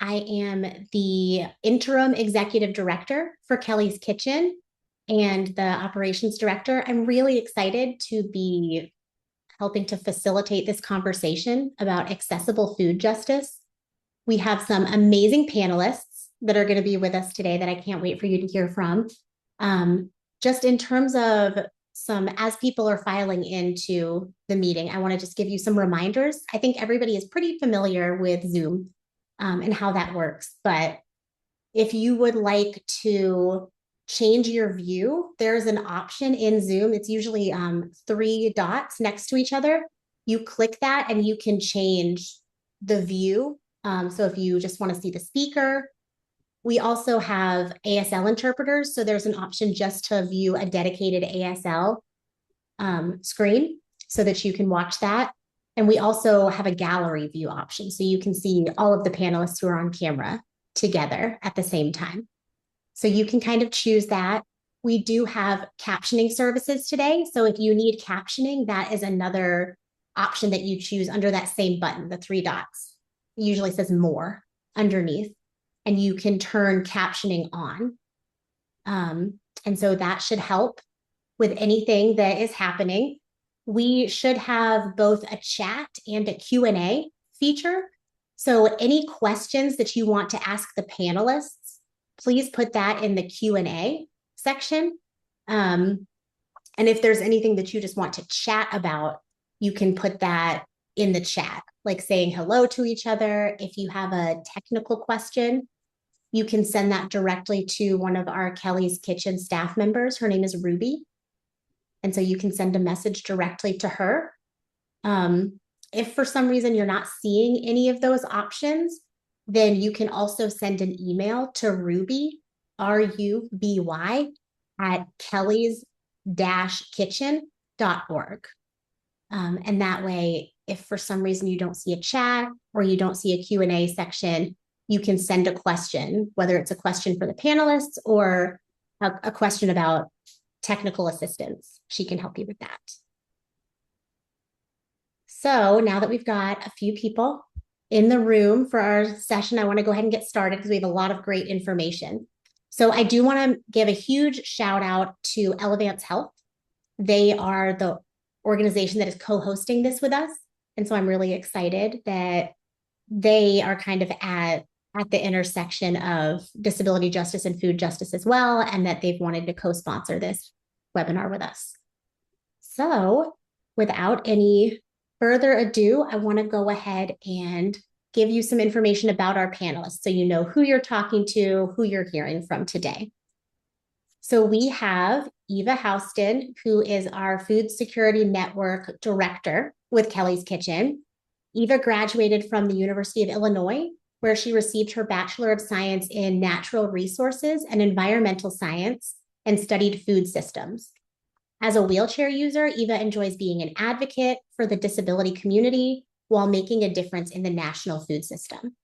I am the interim executive director for Kelly's Kitchen and the operations director. I'm really excited to be helping to facilitate this conversation about accessible food justice. We have some amazing panelists that are going to be with us today that I can't wait for you to hear from. Just in terms of as people are filing into the meeting, I want to just give you some reminders. I think everybody is pretty familiar with Zoom and how that works. But if you would like to change your view, there's an option in Zoom. It's usually three dots next to each other. You click that and you can change the view. So if you just want to see the speaker, we also have ASL interpreters. So there's an option just to view a dedicated ASL screen so that you can watch that. And we also have a gallery view option. So you can see all of the panelists who are on camera together at the same time. So you can kind of choose that. We do have captioning services today. So if you need captioning, that is another option that you choose under that same button, the three dots. It usually says more underneath, and you can turn captioning on. And so that should help with anything that is happening. We should have both a chat and a Q&A feature. So any questions that you want to ask the panelists, please put that in the Q&A section. And if there's anything that you just want to chat about, you can put that in the chat, like saying hello to each other. If you have a technical question, you can send that directly to one of our Kelly's Kitchen staff members. Her name is Ruby. And so you can send a message directly to her. If for some reason you're not seeing any of those options, then you can also send an email to Ruby, R-U-B-Y, at kellys-kitchen.org. And that way, if for some reason you don't see a chat or you don't see a Q&A section, you can send a question, whether it's a question for the panelists or a question about technical assistance. She can help you with that. So now that we've got a few people in the room for our session, I want to go ahead and get started because we have a lot of great information. So I do want to give a huge shout out to Elevance Health. They are the organization that is co-hosting this with us. And so I'm really excited that they are kind of at the intersection of disability justice and food justice as well, and that they've wanted to co-sponsor this webinar with us. So without any further ado, I want to go ahead and give you some information about our panelists so you know who you're talking to, who you're hearing from today. So we have Eva Houston, who is our Food Security Network Director with Kelly's Kitchen. Eva graduated from the University of Illinois, where she received her Bachelor of Science in Natural Resources and Environmental Science and studied food systems. As a wheelchair user, Eva enjoys being an advocate for the disability community while making a difference in the national food system.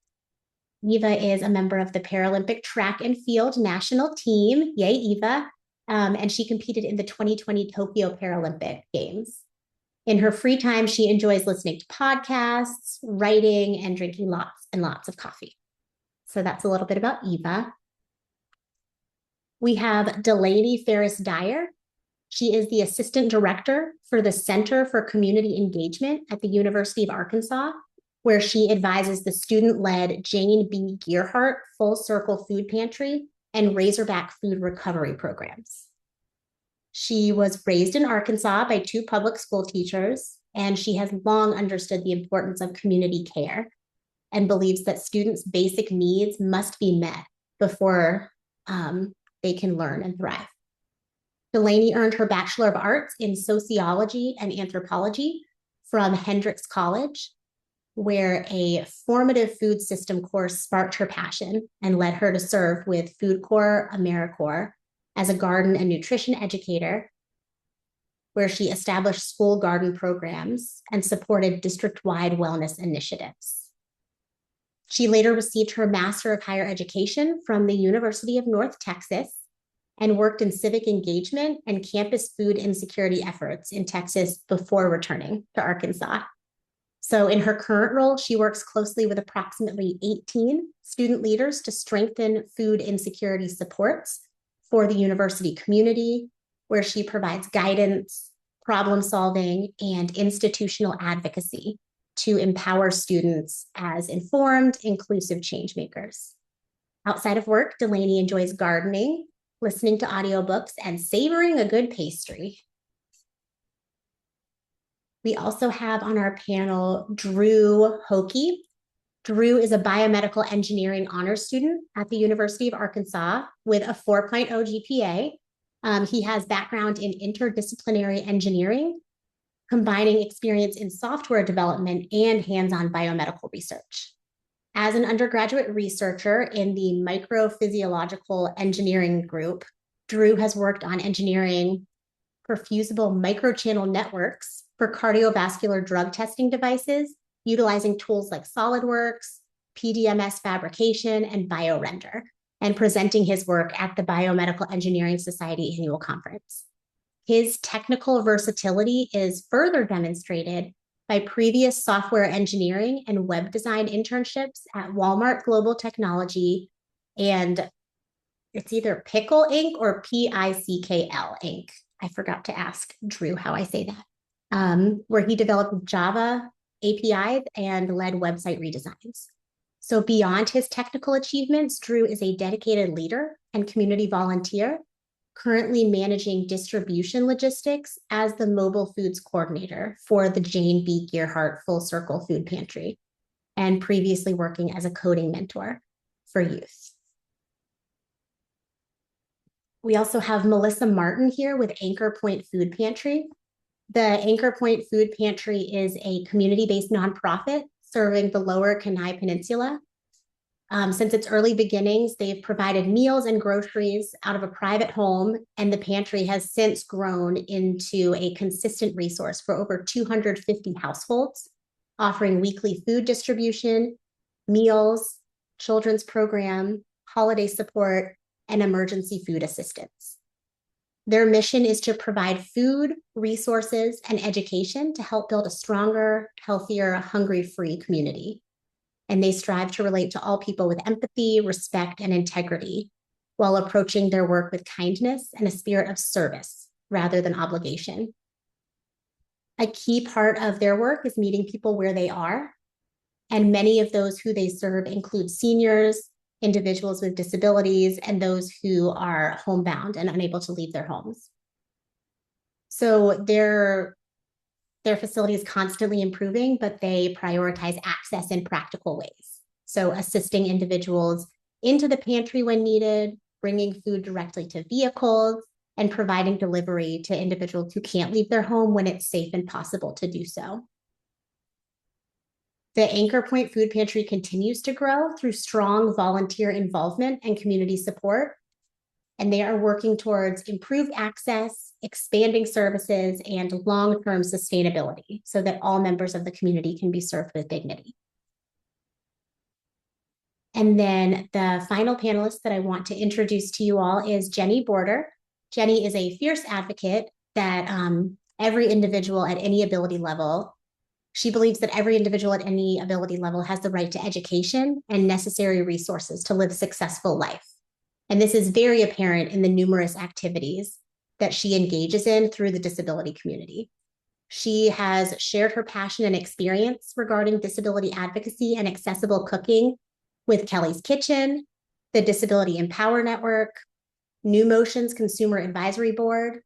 Eva is a member of the Paralympic track and field national team. Yay, Eva. And she competed in the 2020 Tokyo Paralympic Games. In her free time, she enjoys listening to podcasts, writing, and drinking lots and lots of coffee. So that's a little bit about Eva. We have Delaney Ferris-Dyer. She is the Assistant Director for the Center for Community Engagement at the University of Arkansas, where she advises the student-led Jane B. Gearhart Full Circle Food Pantry and Razorback Food Recovery programs. She was raised in Arkansas by two public school teachers, and she has long understood the importance of community care and believes that students' basic needs must be met before they can learn and thrive. Delaney earned her Bachelor of Arts in Sociology and Anthropology from Hendrix College, where a formative food system course sparked her passion and led her to serve with Food Corps AmeriCorps as a garden and nutrition educator, where she established school garden programs and supported district-wide wellness initiatives. She later received her Master of Higher Education from the University of North Texas and worked in civic engagement and campus food insecurity efforts in Texas before returning to Arkansas. So in her current role, she works closely with approximately 18 student leaders to strengthen food insecurity supports for the university community, where she provides guidance, problem solving, and institutional advocacy to empower students as informed, inclusive change makers. Outside of work, Delaney enjoys gardening, listening to audiobooks, and savoring a good pastry. We also have on our panel Drew Hokie. Drew is a biomedical engineering honors student at the University of Arkansas with a 4.0 GPA. He has background in interdisciplinary engineering, combining experience in software development and hands-on biomedical research. As an undergraduate researcher in the microphysiological engineering group, Drew has worked on engineering perfusible microchannel networks for cardiovascular drug testing devices, utilizing tools like SolidWorks, PDMS fabrication, and BioRender, and presenting his work at the Biomedical Engineering Society annual conference. His technical versatility is further demonstrated by previous software engineering and web design internships at Walmart Global Technology, and it's either Pickle Inc. or PICKL Inc. I forgot to ask Drew how I say that, where he developed Java APIs and led website redesigns. So beyond his technical achievements, Drew is a dedicated leader and community volunteer, currently managing distribution logistics as the mobile foods coordinator for the Jane B. Gearhart Full Circle Food Pantry, and previously working as a coding mentor for youth. We also have Melissa Martin here with Anchor Point Food Pantry. The Anchor Point Food Pantry is a community-based nonprofit serving the Lower Kenai Peninsula. Since its early beginnings, they've provided meals and groceries out of a private home, and the pantry has since grown into a consistent resource for over 250 households, offering weekly food distribution, meals, children's program, holiday support, and emergency food assistance. Their mission is to provide food, resources, and education to help build a stronger, healthier, hungry-free community. And they strive to relate to all people with empathy, respect, and integrity, while approaching their work with kindness and a spirit of service rather than obligation. A key part of their work is meeting people where they are, and many of those who they serve include seniors, individuals with disabilities, and those who are homebound and unable to leave their homes. So their facility is constantly improving, but they prioritize access in practical ways. So assisting individuals into the pantry when needed, bringing food directly to vehicles, and providing delivery to individuals who can't leave their home when it's safe and possible to do so. The Anchor Point Food Pantry continues to grow through strong volunteer involvement and community support, and they are working towards improved access, expanding services, and long-term sustainability so that all members of the community can be served with dignity. And then the final panelist that I want to introduce to you all is Jenny Border. Jenny is a fierce advocate that every individual at any ability level, she believes that every individual at any ability level has the right to education and necessary resources to live a successful life. And this is very apparent in the numerous activities that she engages in through the disability community. She has shared her passion and experience regarding disability advocacy and accessible cooking with Kelly's Kitchen, the Disability Empower Network, New Motions Consumer Advisory Board,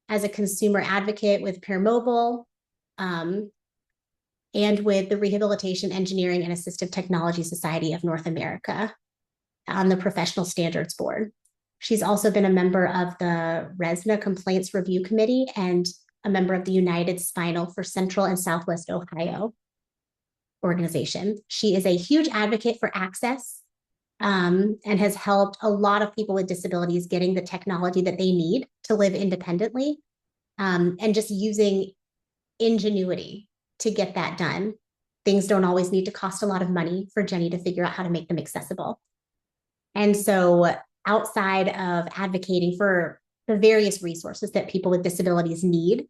as a consumer advocate with Peer Mobile, and with the Rehabilitation Engineering and Assistive Technology Society of North America on the Professional Standards Board. She's also been a member of the RESNA Complaints Review Committee and a member of the United Spinal for Central and Southwest Ohio organization. She is a huge advocate for access and has helped a lot of people with disabilities getting the technology that they need to live independently, and just using ingenuity to get that done. Things don't always need to cost a lot of money for Jenny to figure out how to make them accessible. And so outside of advocating for the various resources that people with disabilities need,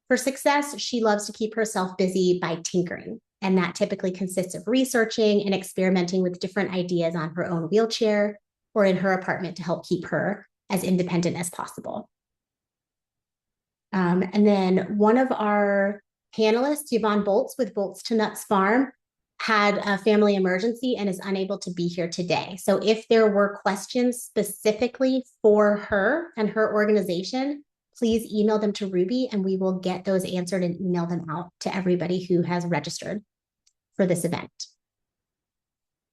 For success, she loves to keep herself busy by tinkering. And that typically consists of researching and experimenting with different ideas on her own wheelchair or in her apartment to help keep her as independent as possible. And then one of our panelists, Yvonne Bolts with Bolts to Nuts Farm, had a family emergency and is unable to be here today. So if there were questions specifically for her and her organization, please email them to Ruby and we will get those answered and email them out to everybody who has registered for this event.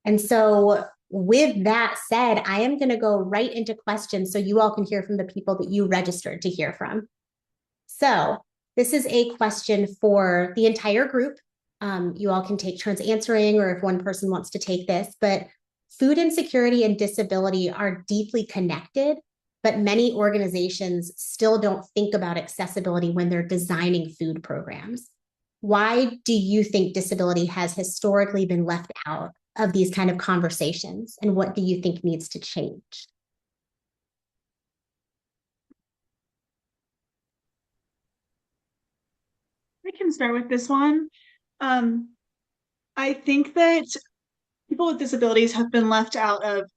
And so with that said, I am going to go right into questions so you all can hear from the people that you registered to hear from. So this is a question for the entire group. You all can take turns answering, or if one person wants to take this, but food insecurity and disability are deeply connected, but many organizations still don't think about accessibility when they're designing food programs. Why do you think disability has historically been left out of these kind of conversations? And what do you think needs to change? I can start with this one. I think that people with disabilities have been left out of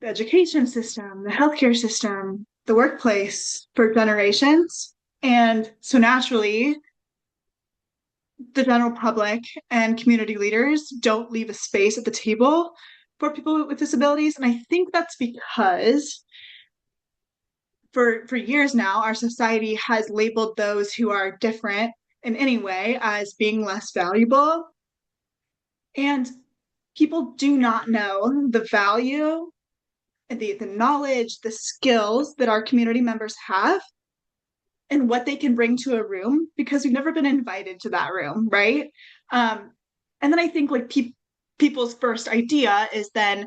the education system, the healthcare system, the workplace for generations. And so naturally, the general public and community leaders don't leave a space at the table for people with disabilities. And I think that's because for years now, our society has labeled those who are different in any way as being less valuable. And people do not know the value and the knowledge, the skills that our community members have and what they can bring to a room because we've never been invited to that room, right? And then I think like people's first idea is then,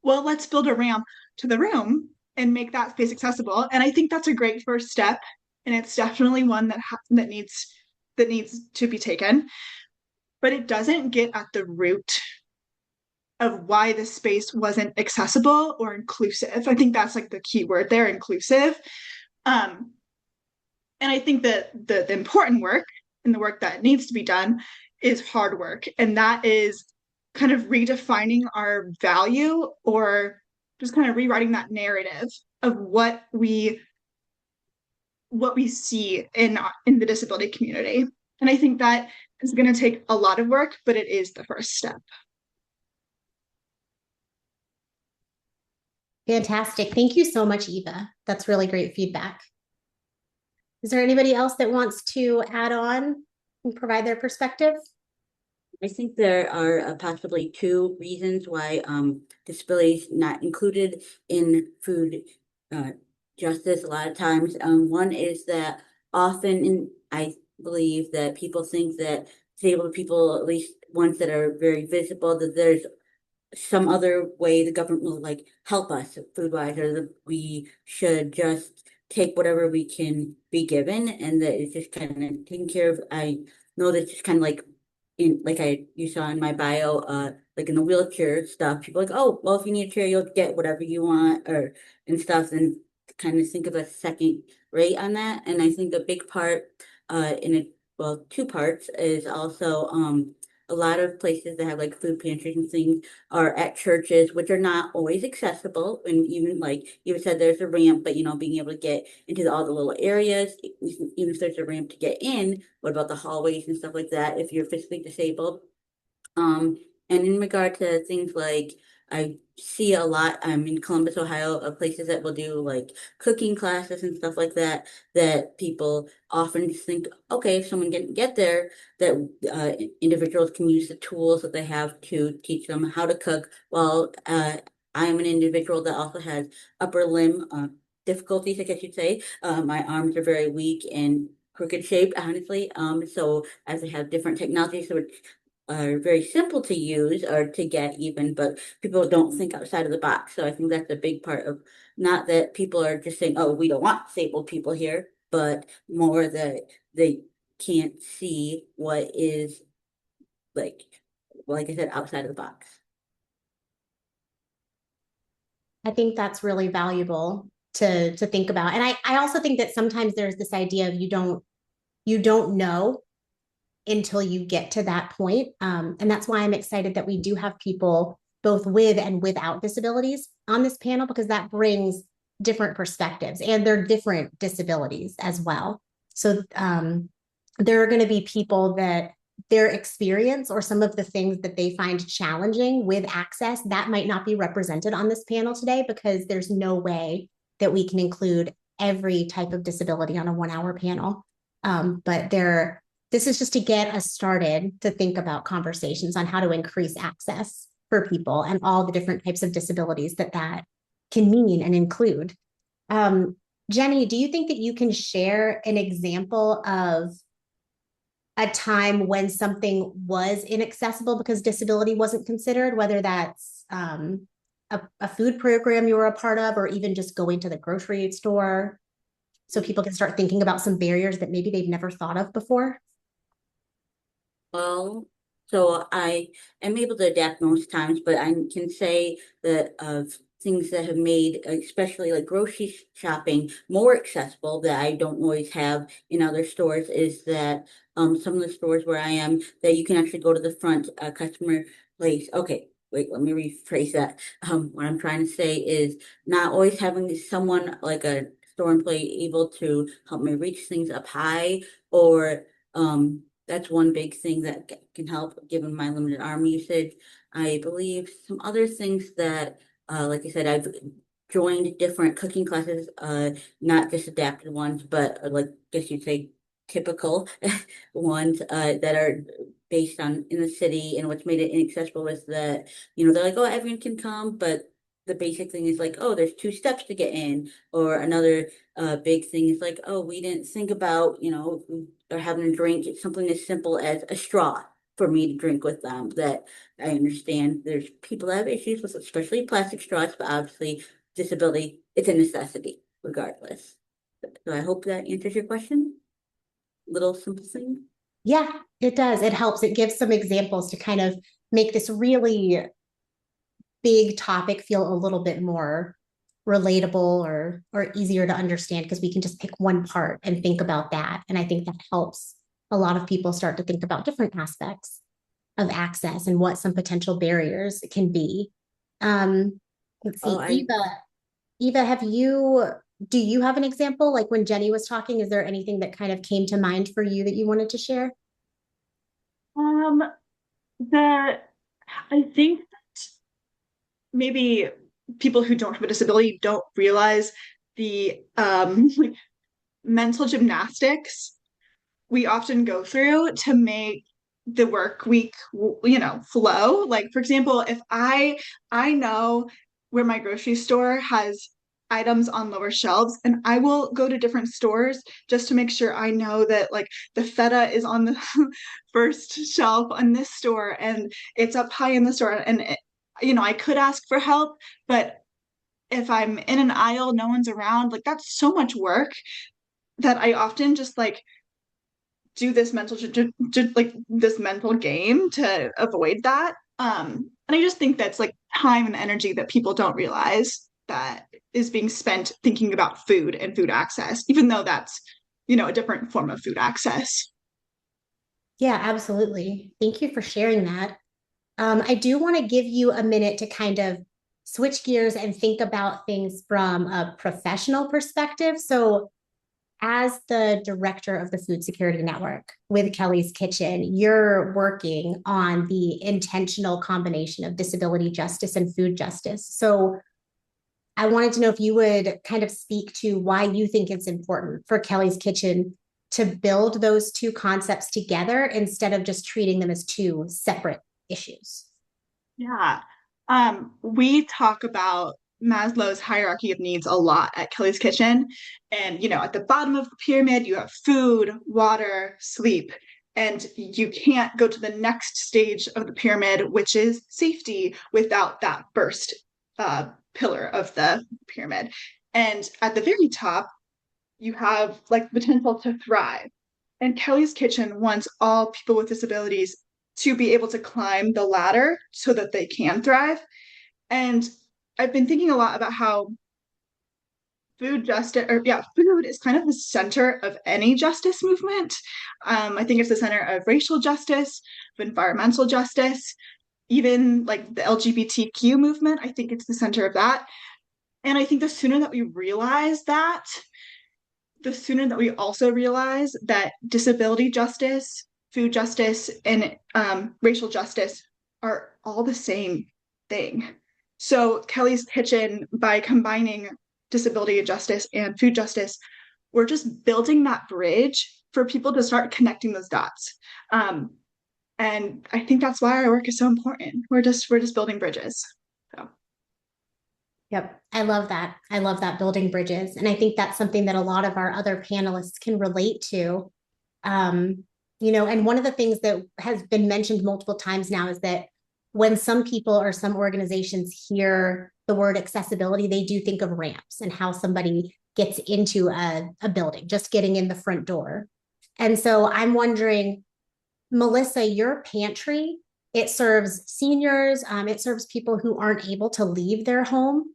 well, let's build a ramp to the room and make that space accessible. And I think that's a great first step, and it's definitely one that needs to be taken. But it doesn't get at the root of why the space wasn't accessible or inclusive. I think that's like the key word there, inclusive. Um, and I think that the important work and the work that needs to be done is hard work. And that is kind of redefining our value or just kind of rewriting that narrative of what we see in the disability community. And I think that is going to take a lot of work, but it is the first step. Fantastic. Thank you so much, Eva. That's really great feedback. Is there anybody else that wants to add on and provide their perspective? I think there are possibly two reasons why disabilities not included in food justice a lot of times. One is that often, I believe that people think that disabled people, at least ones that are very visible, that there's some other way the government will like help us food wise, or that we should just take whatever we can be given, and that it's just kind of taken care of. I know that it's just kind of like you saw in my bio, like in the wheelchair stuff, people are like, oh, well, if you need a chair, you'll get whatever you want, or and stuff, and kind of think of a second rate on that. And I think a big part, two parts is also a lot of places that have like food pantries and things are at churches, which are not always accessible. And even like you said, there's a ramp, but being able to get into all the little areas, even if there's a ramp to get in, what about the hallways and stuff like that if you're physically disabled? And in regard to things like I see a lot in Columbus, Ohio, of places that will do like cooking classes and stuff like that, that people often think, okay, if someone can get there, that individuals can use the tools that they have to teach them how to cook. Well, I'm an individual that also has upper limb difficulties, I guess you'd say. My arms are very weak and crooked shaped, honestly. So as I have different technologies, which are very simple to use or to get even, but people don't think outside of the box. So I think that's a big part of not that people are just saying, oh, we don't want disabled people here, but more that they can't see what is like I said, outside of the box. I think that's really valuable to think about. And I also think that sometimes there's this idea of you don't you don't know until you get to that point. And that's why I'm excited that we do have people both with and without disabilities on this panel, because that brings different perspectives, and they're different disabilities as well. So there are going to be people that their experience or some of the things that they find challenging with access that might not be represented on this panel today, because there's no way that we can include every type of disability on a 1 hour panel. But this is just to get us started to think about conversations on how to increase access for people and all the different types of disabilities that can mean and include. Jenny, do you think that you can share an example of a time when something was inaccessible because disability wasn't considered, whether that's a food program you were a part of, or even just going to the grocery store, so people can start thinking about some barriers that maybe they've never thought of before? Well, so I am able to adapt most times, but I can say that of things that have made, especially like grocery shopping, more accessible that I don't always have in other stores is that some of the stores where I am, that you can actually go to the front customer place. Okay, wait, let me rephrase that. What I'm trying to say is not always having someone like a store employee able to help me reach things up high, or that's one big thing that can help given my limited arm usage. I believe some other things that, like I said, I've joined different cooking classes, not just adapted ones, but like, guess you'd say typical ones, that are based on in the city. And what's made it inaccessible is that, they're like, oh, everyone can come, but the basic thing is like, oh, there's 2 steps to get in. Or another big thing is like, oh, we didn't think about, if we are having a drink, it's something as simple as a straw for me to drink with them. That I understand there's people that have issues with, especially plastic straws, but obviously disability, it's a necessity regardless. So I hope that answers your question. Little simple thing. Yeah, it does. It helps. It gives some examples to kind of make this really big topic feel a little bit more relatable or easier to understand, because we can just pick one part and think about that. And I think that helps a lot of people start to think about different aspects of access and what some potential barriers can be. Let's Oh, see, Eva, do you have an example? Like when Jenny was talking, is there anything that kind of came to mind for you that you wanted to share? Um, the I think that maybe people who don't have a disability don't realize the mental gymnastics we often go through to make the work week, flow. Like, for example, if I know where my grocery store has items on lower shelves, and I will go to different stores just to make sure I know that like the feta is on the first shelf on this store and it's up high in the store. And I could ask for help, but if I'm in an aisle, no one's around, like that's so much work that I often just like do this like this mental game to avoid that. And I just think that's like time and energy that people don't realize that is being spent thinking about food and food access, even though that's a different form of food access. Yeah, absolutely. Thank you for sharing that. I do want to give you a minute to kind of switch gears and think about things from a professional perspective. So, as the director of the Food Security Network with Kelly's Kitchen, you're working on the intentional combination of disability justice and food justice. So, I wanted to know if you would kind of speak to why you think it's important for Kelly's Kitchen to build those two concepts together instead of just treating them as two separate issues. Yeah. We talk about Maslow's hierarchy of needs a lot at Kelly's Kitchen. And, at the bottom of the pyramid, you have food, water, sleep. And you can't go to the next stage of the pyramid, which is safety, without that first pillar of the pyramid. And at the very top, you have like the potential to thrive. And Kelly's Kitchen wants all people with disabilities to be able to climb the ladder so that they can thrive. And I've been thinking a lot about how food justice, or yeah, food is kind of the center of any justice movement. I think it's the center of racial justice, of environmental justice, even like the LGBTQ movement. I think it's the center of that. And I think the sooner that we realize that, the sooner that we also realize that disability justice, food justice, and racial justice are all the same thing. So Kelly's Kitchen, by combining disability justice and food justice, we're just building that bridge for people to start connecting those dots. And I think that's why our work is so important. We're just building bridges. So. Yep. I love that. I love that, building bridges. And I think that's something that a lot of our other panelists can relate to. And one of the things that has been mentioned multiple times now is that when some people or some organizations hear the word accessibility, they do think of ramps and how somebody gets into a building, just getting in the front door. And so I'm wondering, Melissa, your pantry, it serves seniors, it serves people who aren't able to leave their home.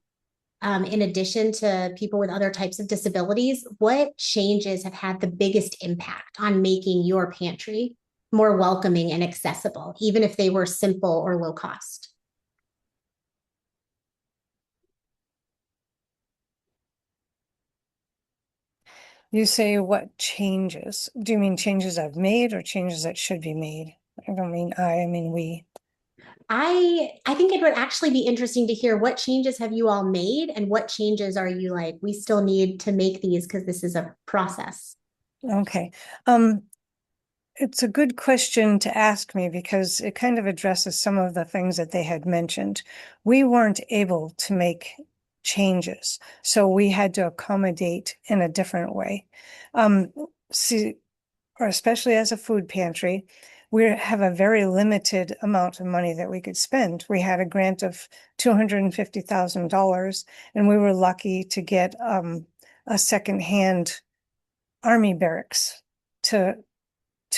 In addition to people with other types of disabilities, what changes have had the biggest impact on making your pantry more welcoming and accessible, even if they were simple or low cost? You say what changes? Do you mean changes I've made or changes that should be made? I don't mean I mean we. I think it would actually be interesting to hear, what changes have you all made and what changes are you like, we still need to make these because this is a process. Okay. It's a good question to ask me because it kind of addresses some of the things that they had mentioned. We weren't able to make changes, so we had to accommodate in a different way. See, or especially as a food pantry, we have a very limited amount of money that we could spend. We had a grant of $250,000, and we were lucky to get a secondhand army barracks to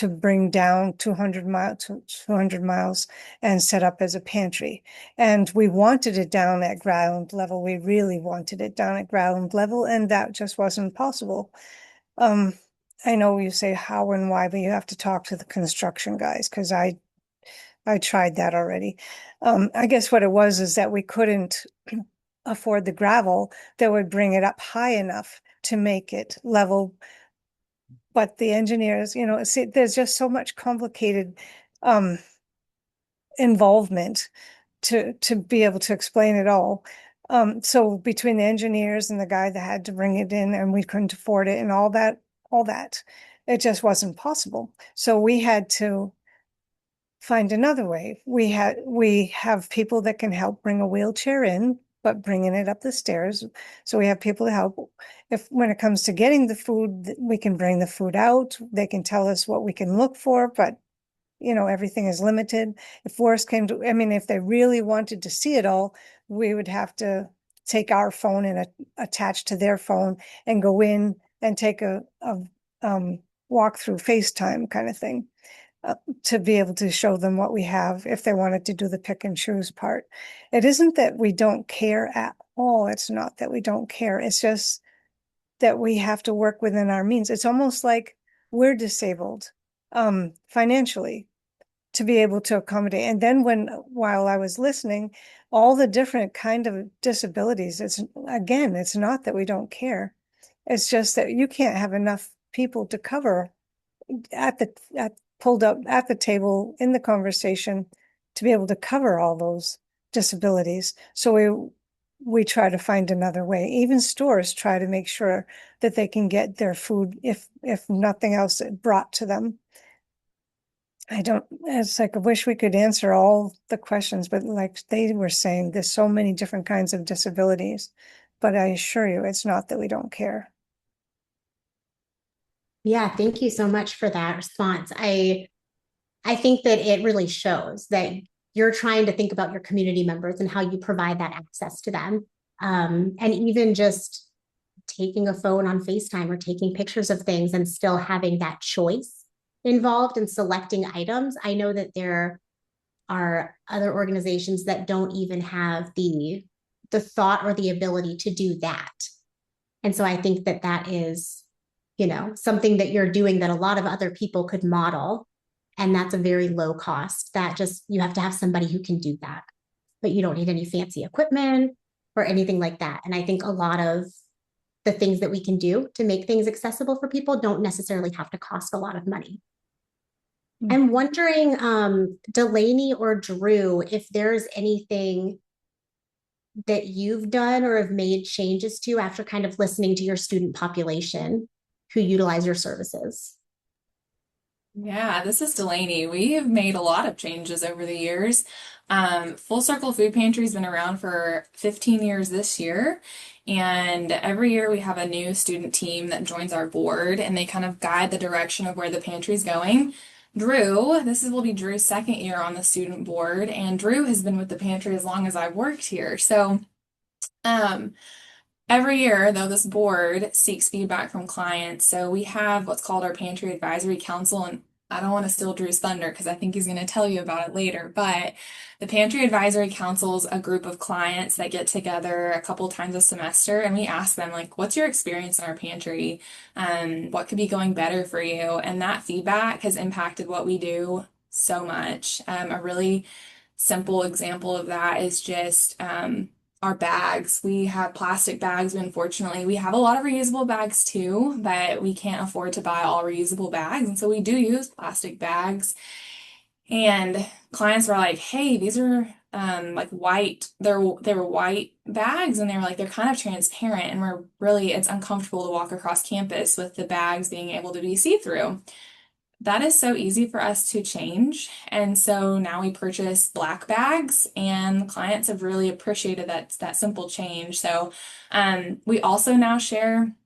bring down 200 miles and set up as a pantry. And we wanted it down at ground level. We really wanted it down at ground level, and that just wasn't possible. I know you say how and why, but you have to talk to the construction guys because I tried that already. I guess what it was is that we couldn't afford the gravel that would bring it up high enough to make it level. But the engineers, see, there's just so much complicated involvement to be able to explain it all. So between the engineers and the guy that had to bring it in, and we couldn't afford it and all that, it just wasn't possible. So we had to find another way. We have people that can help bring a wheelchair in, but bringing it up the stairs. So we have people to help. When it comes to getting the food, we can bring the food out. They can tell us what we can look for, but everything is limited. If worse came to, if they really wanted to see it all, we would have to take our phone and attach to their phone and go in and take a walk through FaceTime kind of thing. To be able to show them what we have if they wanted to do the pick and choose part. It isn't that we don't care at all. It's not that we don't care. It's just that we have to work within our means. It's almost like we're disabled financially to be able to accommodate. And then while I was listening, all the different kind of disabilities, it's not that we don't care. It's just that you can't have enough people to cover pulled up at the table in the conversation to be able to cover all those disabilities. So we try to find another way. Even stores try to make sure that they can get their food, if nothing else, brought to them. It's like, I wish we could answer all the questions, but like they were saying, there's so many different kinds of disabilities. But I assure you, it's not that we don't care. Yeah, thank you so much for that response. I think that it really shows that you're trying to think about your community members and how you provide that access to them. And even just taking a phone on FaceTime or taking pictures of things and still having that choice involved in selecting items. I know that there are other organizations that don't even have the thought or the ability to do that. And so I think that that is, something that you're doing that a lot of other people could model. And that's a very low cost. That just, you have to have somebody who can do that, but you don't need any fancy equipment or anything like that. And I think a lot of the things that we can do to make things accessible for people don't necessarily have to cost a lot of money. I'm wondering, Delaney or Drew, if there's anything that you've done or have made changes to after kind of listening to your student population who utilize your services. Yeah, this is Delaney. We have made a lot of changes over the years. Full Circle Food Pantry's been around for 15 years this year. And every year we have a new student team that joins our board and they kind of guide the direction of where the pantry's going. Drew, will be Drew's second year on the student board, and Drew has been with the pantry as long as I've worked here. So, every year, though, this board seeks feedback from clients. So we have what's called our Pantry Advisory Council, and I don't want to steal Drew's thunder because I think he's going to tell you about it later, but the Pantry Advisory Council is a group of clients that get together a couple times a semester, and we ask them, like, what's your experience in our pantry? What could be going better for you? And that feedback has impacted what we do so much. A really simple example of that is just our bags. We have plastic bags, but unfortunately, we have a lot of reusable bags too, but we can't afford to buy all reusable bags. And so we do use plastic bags. And clients were like, hey, these are like white. They were white bags, and they were like, they're kind of transparent, and it's uncomfortable to walk across campus with the bags being able to be see-through. That is so easy for us to change. And so now we purchase black bags, and clients have really appreciated that simple change. So we also now share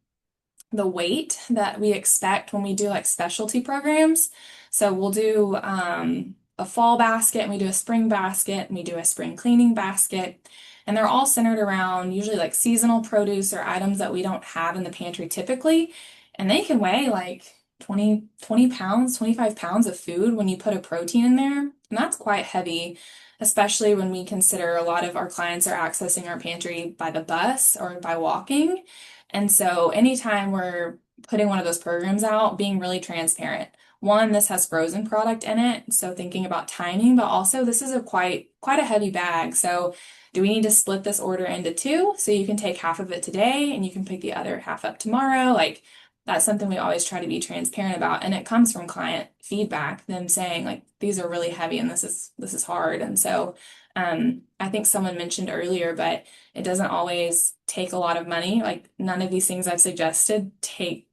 the weight that we expect when we do like specialty programs. So we'll do a fall basket, and we do a spring basket, and we do a spring cleaning basket. And they're all centered around usually like seasonal produce or items that we don't have in the pantry typically. And they can weigh like 20 pounds, 25 pounds of food when you put a protein in there. And that's quite heavy, especially when we consider a lot of our clients are accessing our pantry by the bus or by walking. And so anytime we're putting one of those programs out, being really transparent. One, this has frozen product in it, so thinking about timing, but also this is quite a heavy bag. So do we need to split this order into two so you can take half of it today and you can pick the other half up tomorrow? Like, that's something we always try to be transparent about, and it comes from client feedback, them saying like, these are really heavy and this is hard. And so I think someone mentioned earlier, but it doesn't always take a lot of money. Like, none of these things I've suggested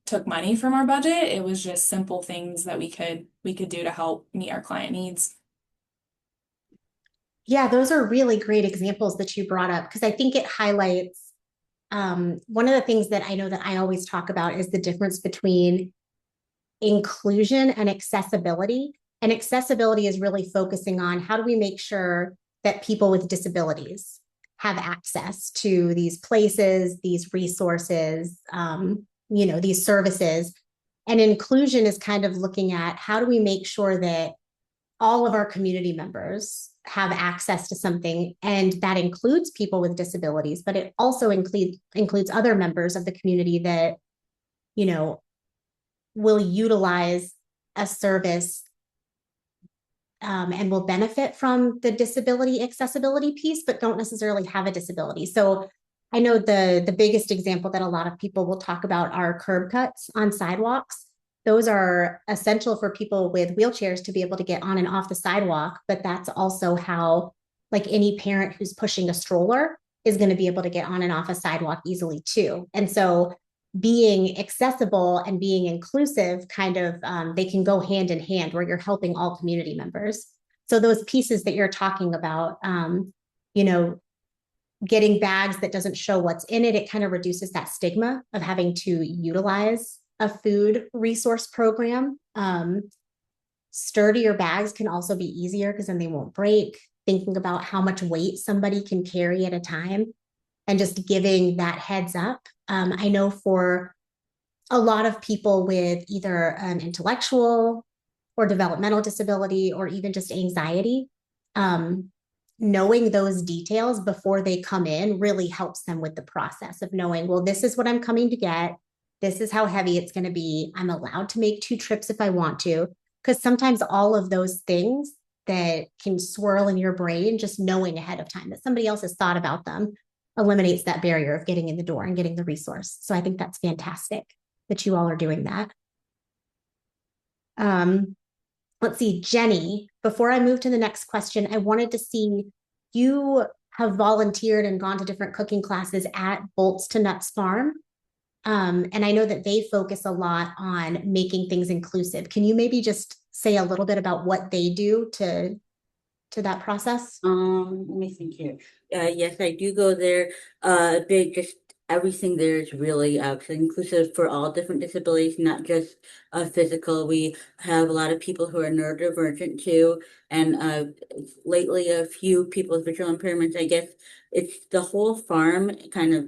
took money from our budget. It was just simple things that we could do to help meet our client needs. Yeah, those are really great examples that you brought up, because I think it highlights one of the things that I know that I always talk about is the difference between inclusion and accessibility. And accessibility is really focusing on how do we make sure that people with disabilities have access to these places, these resources, these services. And inclusion is kind of looking at how do we make sure that all of our community members have access to something, and that includes people with disabilities, but it also includes other members of the community that, will utilize a service and will benefit from the disability accessibility piece, but don't necessarily have a disability. So I know the biggest example that a lot of people will talk about are curb cuts on sidewalks. Those are essential for people with wheelchairs to be able to get on and off the sidewalk, but that's also how, like, any parent who's pushing a stroller is going to be able to get on and off a sidewalk easily too. And so being accessible and being inclusive kind of, they can go hand in hand, where you're helping all community members. So those pieces that you're talking about, getting bags that doesn't show what's in it, it kind of reduces that stigma of having to utilize a food resource program. Sturdier bags can also be easier because then they won't break. Thinking about how much weight somebody can carry at a time and just giving that heads up. I know for a lot of people with either an intellectual or developmental disability or even just anxiety, knowing those details before they come in really helps them with the process of knowing, well, this is what I'm coming to get. This is how heavy it's going to be. I'm allowed to make 2 trips if I want to. Because sometimes all of those things that can swirl in your brain, just knowing ahead of time that somebody else has thought about them, eliminates that barrier of getting in the door and getting the resource. So I think that's fantastic that you all are doing that. Let's see, Jenny, before I move to the next question, I wanted to see, you have volunteered and gone to different cooking classes at Bolts to Nuts Farm. And I know that they focus a lot on making things inclusive. Can you maybe just say a little bit about what they do to that process? Let me think here. Yes, I do go there. They just everything there is really inclusive for all different disabilities, not just physical. We have a lot of people who are neurodivergent too, and lately a few people with visual impairments. I guess it's the whole farm, kind of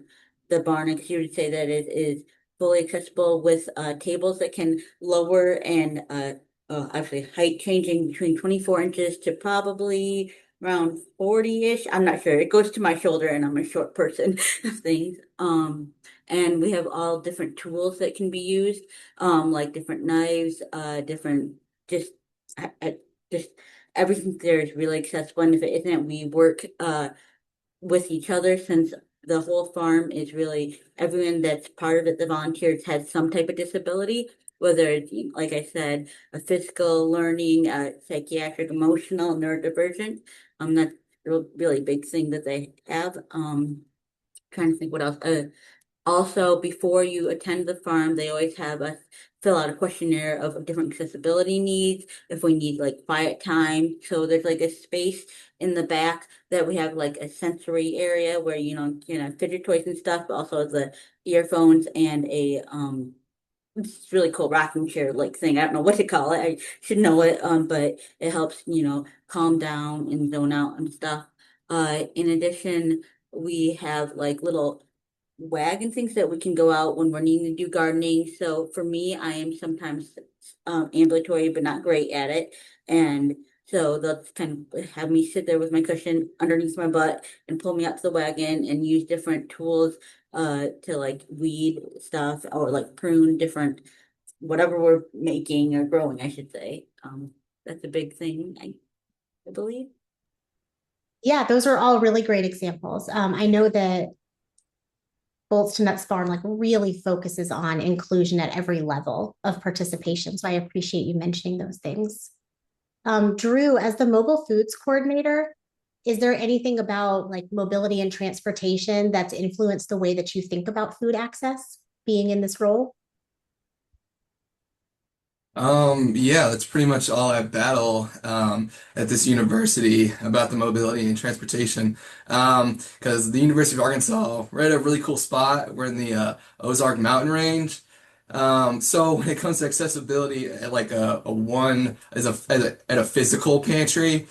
the barn. I guess you would say that it is fully accessible with tables that can lower and actually height changing between 24 inches to probably around 40-ish. I'm not sure. It goes to my shoulder and I'm a short person of things. And we have all different tools that can be used, like different knives, different just just everything there is really accessible. And if it isn't, we work with each other, since the whole farm is really everyone that's part of it, the volunteers, has some type of disability, whether it's, like I said, a physical, learning, psychiatric, emotional, neurodivergent. That's a really big thing that they have. Trying to think what else. Also, before you attend the farm, they always have us fill out a questionnaire of different accessibility needs, if we need like quiet time. So there's like a space in the back that we have like a sensory area where, you have fidget toys and stuff, but also the earphones and a it's really cool rocking chair like thing. I don't know what to call it. I should know it. But it helps, calm down and zone out and stuff. In addition, we have like little wagon things that we can go out when we're needing to do gardening. So for me, I am sometimes ambulatory, but not great at it. And so they'll kind of have me sit there with my cushion underneath my butt and pull me up to the wagon and use different tools to like weed stuff or like prune different whatever we're making or growing, I should say. That's a big thing, I believe. Yeah, those are all really great examples. I know that Bolts to Nuts Farm like really focuses on inclusion at every level of participation. So I appreciate you mentioning those things. Drew, as the mobile foods coordinator, is there anything about like mobility and transportation that's influenced the way that you think about food access being in this role? Yeah, that's pretty much all I battle at this university about the mobility and transportation. Because the University of Arkansas, we're at a really cool spot. We're in the Ozark Mountain Range. So when it comes to accessibility at like a one at a physical pantry,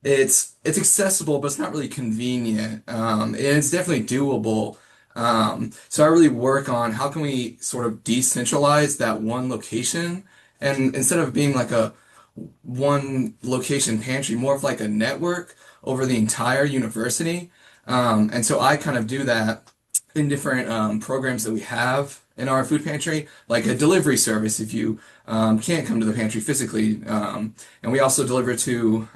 it's accessible, but it's not really convenient. And it's definitely doable. So I really work on how can we sort of decentralize that one location, and instead of being like a one location pantry, more of like a network over the entire university. And so I kind of do that in different programs that we have in our food pantry, like a delivery service if you can't come to the pantry physically. And we also deliver to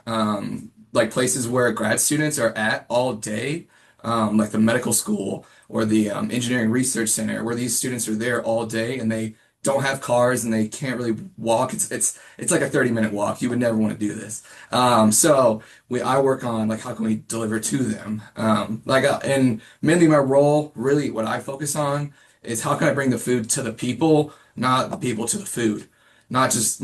like places where grad students are at all day, like the medical school or the engineering research center, where these students are there all day and they don't have cars and they can't really walk. It's like a 30-minute walk. You would never want to do this. So I work on like how can we deliver to them. And mainly my role, really what I focus on is how can I bring the food to the people, not the people to the food. Not just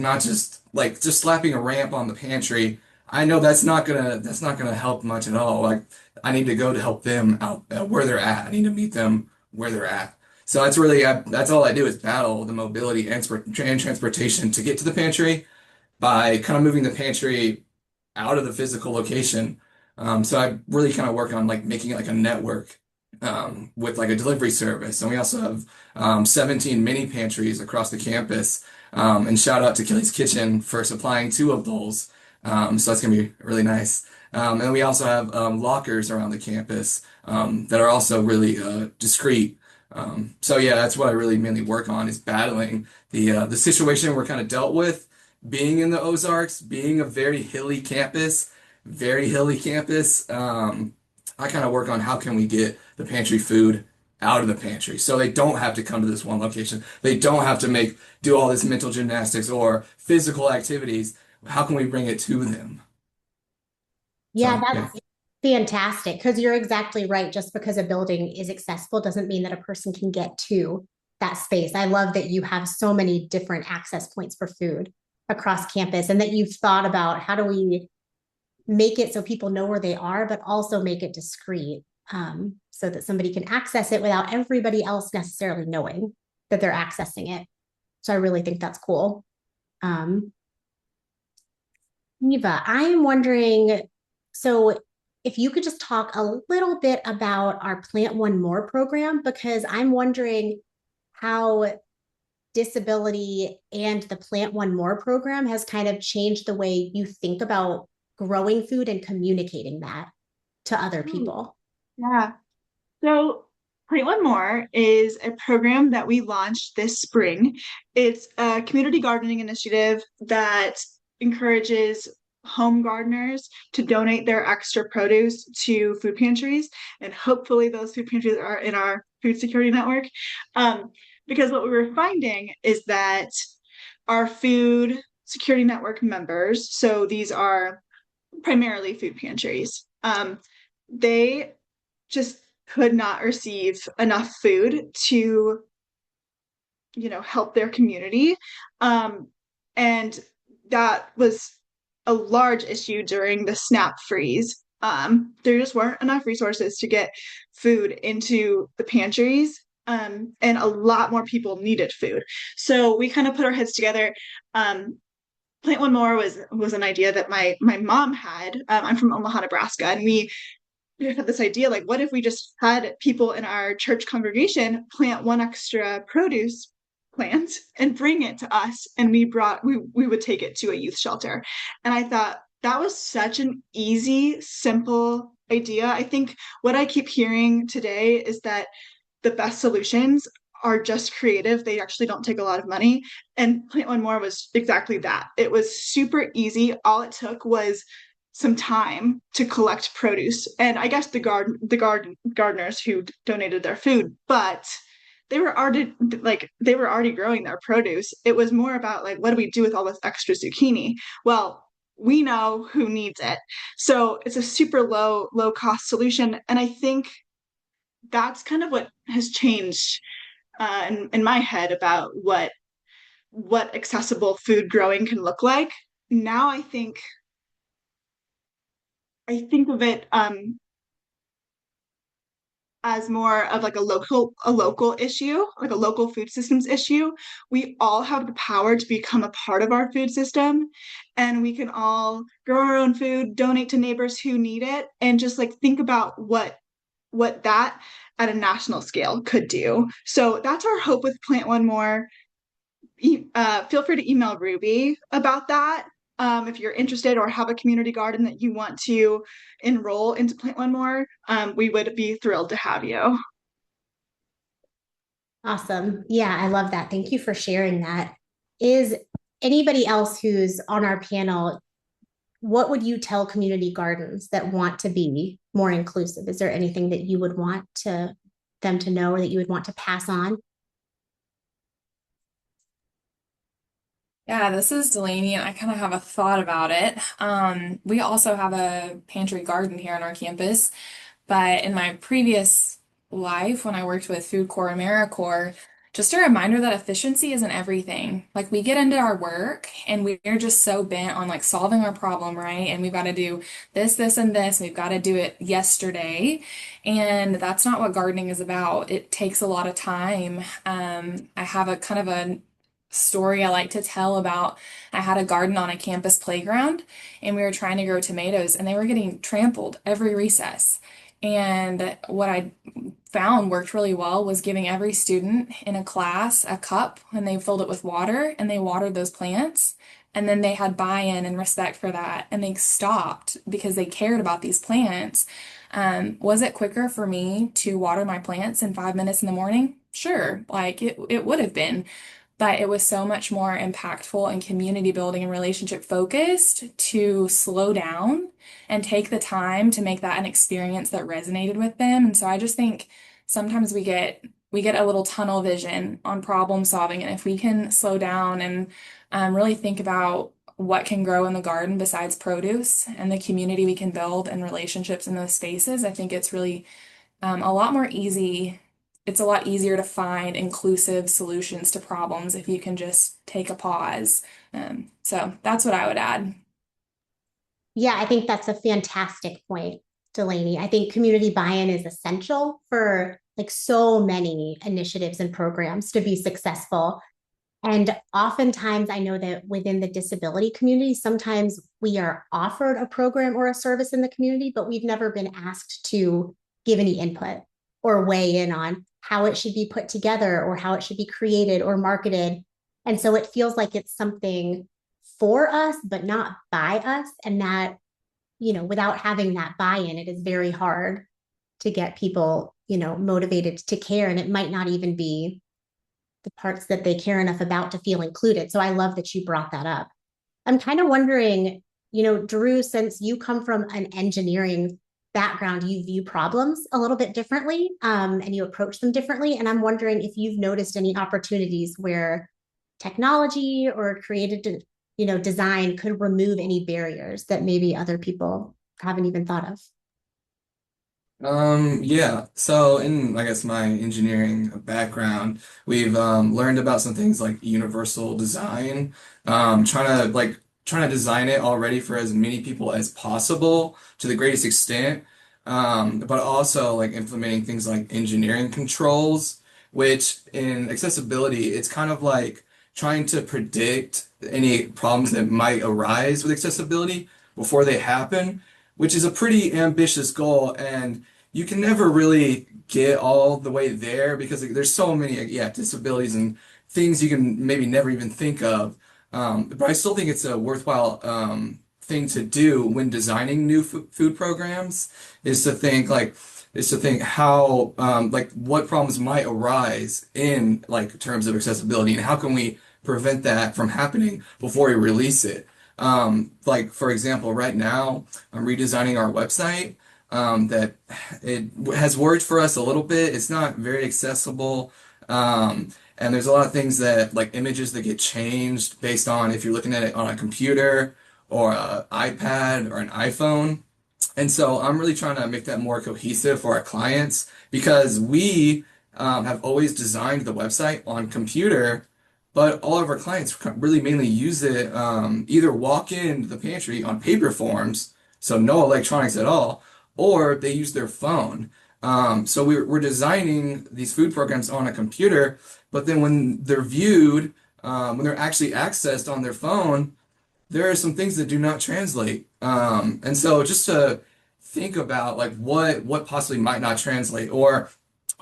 like just slapping a ramp on the pantry. I know that's not gonna help much at all. Like I need to go to help them out where they're at. I need to meet them where they're at. So that's all I do is battle the mobility and transportation to get to the pantry by kind of moving the pantry out of the physical location. So I really kind of work on like making it like a network with like a delivery service. And we also have 17 mini pantries across the campus. And shout out to Kelly's Kitchen for supplying 2 of those. So that's gonna be really nice. And we also have lockers around the campus that are also really discreet. So yeah, that's what I really mainly work on is battling the situation we're kind of dealt with, being in the Ozarks, being a very hilly campus. I kind of work on how can we get the pantry food out of the pantry so they don't have to come to this one location. They don't have to do all this mental gymnastics or physical activities. How can we bring it to them? Yeah, So yeah. that's fantastic because you're exactly right. Just because a building is accessible doesn't mean that a person can get to that space. I love that you have so many different access points for food across campus and that you've thought about how do we make it so people know where they are, but also make it discreet so that somebody can access it without everybody else necessarily knowing that they're accessing it. So I really think that's cool. Eva, I am wondering, so if you could just talk a little bit about our Plant One More program, because I'm wondering how disability and the Plant One More program has kind of changed the way you think about growing food and communicating that to other people. Yeah. So Plant One More is a program that we launched this spring. It's a community gardening initiative that encourages home gardeners to donate their extra produce to food pantries, and hopefully those food pantries are in our food security network. Because what we were finding is that our food security network members, so these are primarily food pantries, they just could not receive enough food to, help their community. And that was a large issue during the SNAP freeze. There just weren't enough resources to get food into the pantries. And a lot more people needed food. So we kind of put our heads together. Plant One More was an idea that my mom had. I'm from Omaha, Nebraska, and we had this idea like, what if we just had people in our church congregation plant one extra produce plant and bring it to us, and we would take it to a youth shelter. And I thought that was such an easy, simple idea. I think what I keep hearing today is that the best solutions are just creative. They actually don't take a lot of money. And Plant One More was exactly that. It was super easy. All it took was some time to collect produce. And I guess the gardeners who donated their food, but they were already growing their produce. It was more about like, what do we do with all this extra zucchini? Well, we know who needs it. So it's a super low cost solution. And I think that's kind of what has changed in my head about what accessible food growing can look like. Now I think of it as more of like a local issue, like a local food systems issue. We all have the power to become a part of our food system, and we can all grow our own food, donate to neighbors who need it, and just like think about what that at a national scale could do. So that's our hope with Plant One More. Feel free to email Ruby about that if you're interested or have a community garden that you want to enroll into Plant One More. We would be thrilled to have you. Awesome. Yeah, I love that. Thank you for sharing that. Is anybody else who's on our panel, what would you tell community gardens that want to be more inclusive? Is there anything that you would want them to know or that you would want to pass on? Yeah, this is Delaney, and I kind of have a thought about it. We also have a pantry garden here on our campus, but in my previous life, when I worked with Food Corps, AmeriCorps, just a reminder that efficiency isn't everything. Like we get into our work and we're just so bent on like solving our problem, right? And we've got to do this, this, and this. We've got to do it yesterday. And that's not what gardening is about. It takes a lot of time. I have a kind of a story I like to tell about I had a garden on a campus playground and we were trying to grow tomatoes and they were getting trampled every recess. And what I found worked really well was giving every student in a class a cup and they filled it with water and they watered those plants And then they had buy-in and respect for that, and they stopped because they cared about these plants. Was it quicker for me to water my plants in 5 minutes in the morning? Sure, like it would have been, but it was so much more impactful and community building and relationship focused to slow down and take the time to make that an experience that resonated with them. And so I just think sometimes we get a little tunnel vision on problem solving, and if we can slow down and really think about what can grow in the garden besides produce and the community we can build and relationships in those spaces, I think it's really a lot more easy. It's a lot easier to find inclusive solutions to problems if you can just take a pause. So that's what I would add. Yeah, I think that's a fantastic point, Delaney. I think community buy-in is essential for like so many initiatives and programs to be successful. And oftentimes, I know that within the disability community, sometimes we are offered a program or a service in the community, but we've never been asked to give any input or weigh in on how it should be put together or how it should be created or marketed. And so it feels like it's something for us, but not by us. And that, without having that buy-in, it is very hard to get people, motivated to care. And it might not even be the parts that they care enough about to feel included. So I love that you brought that up. I'm kind of wondering, Drew, since you come from an engineering background, you view problems a little bit differently, and you approach them differently. And I'm wondering if you've noticed any opportunities where technology or creative, design could remove any barriers that maybe other people haven't even thought of. Yeah. So in, I guess, my engineering background, we've learned about some things like universal design, trying to design it already for as many people as possible to the greatest extent. But also like implementing things like engineering controls, which in accessibility, it's kind of like trying to predict any problems that might arise with accessibility before they happen, which is a pretty ambitious goal. And you can never really get all the way there because like, there's so many, yeah, disabilities and things you can maybe never even think of. But I still think it's a worthwhile thing to do when designing new food programs is to think like is to think how like what problems might arise in like terms of accessibility and how can we prevent that from happening before we release it. Like for example, right now I'm redesigning our website that it has worked for us a little bit. It's not very accessible. And there's a lot of things that like images that get changed based on if you're looking at it on a computer or an iPad or an iPhone. And so I'm really trying to make that more cohesive for our clients because we have always designed the website on computer, but all of our clients really mainly use it either walk in the pantry on paper forms, so no electronics at all, or they use their phone. So we're designing these food programs on a computer, but then when they're viewed, when they're actually accessed on their phone, there are some things that do not translate. And so just to think about like what possibly might not translate, or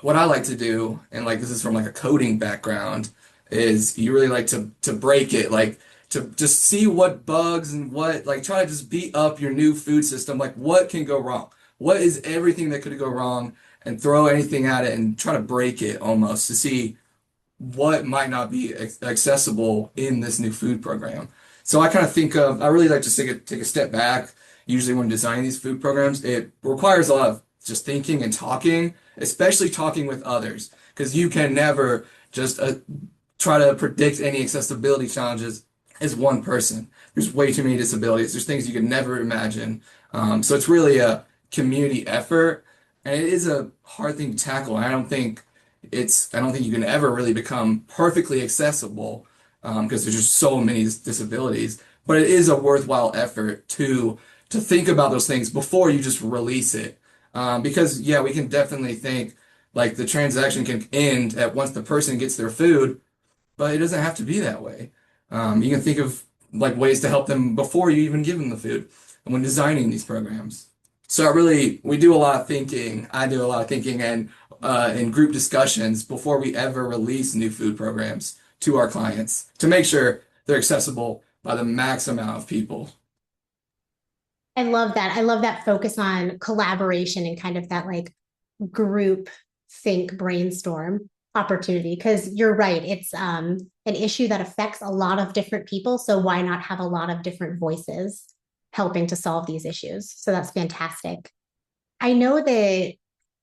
what I like to do, and like this is from like a coding background, is you really like to break it, like to just see what bugs and what like try to just beat up your new food system, like what can go wrong? What is everything that could go wrong and throw anything at it and try to break it almost to see what might not be accessible in this new food program. So I kind of think of, I really like to take a step back. Usually when designing these food programs, it requires a lot of just thinking and talking, especially talking with others, because you can never just try to predict any accessibility challenges as one person. There's way too many disabilities. There's things you could never imagine. So it's really a community effort, and it is a hard thing to tackle. And I don't think you can ever really become perfectly accessible because there's just so many disabilities. But it is a worthwhile effort to think about those things before you just release it. Because yeah, we can definitely think like the transaction can end at once the person gets their food, but it doesn't have to be that way. You can think of like ways to help them before you even give them the food and when designing these programs. So we do a lot of thinking. I do a lot of thinking and in group discussions before we ever release new food programs to our clients to make sure they're accessible by the max amount of people. I love that. I love that focus on collaboration and kind of that like group think brainstorm opportunity, because you're right, it's an issue that affects a lot of different people, so why not have a lot of different voices helping to solve these issues? So that's fantastic. I know that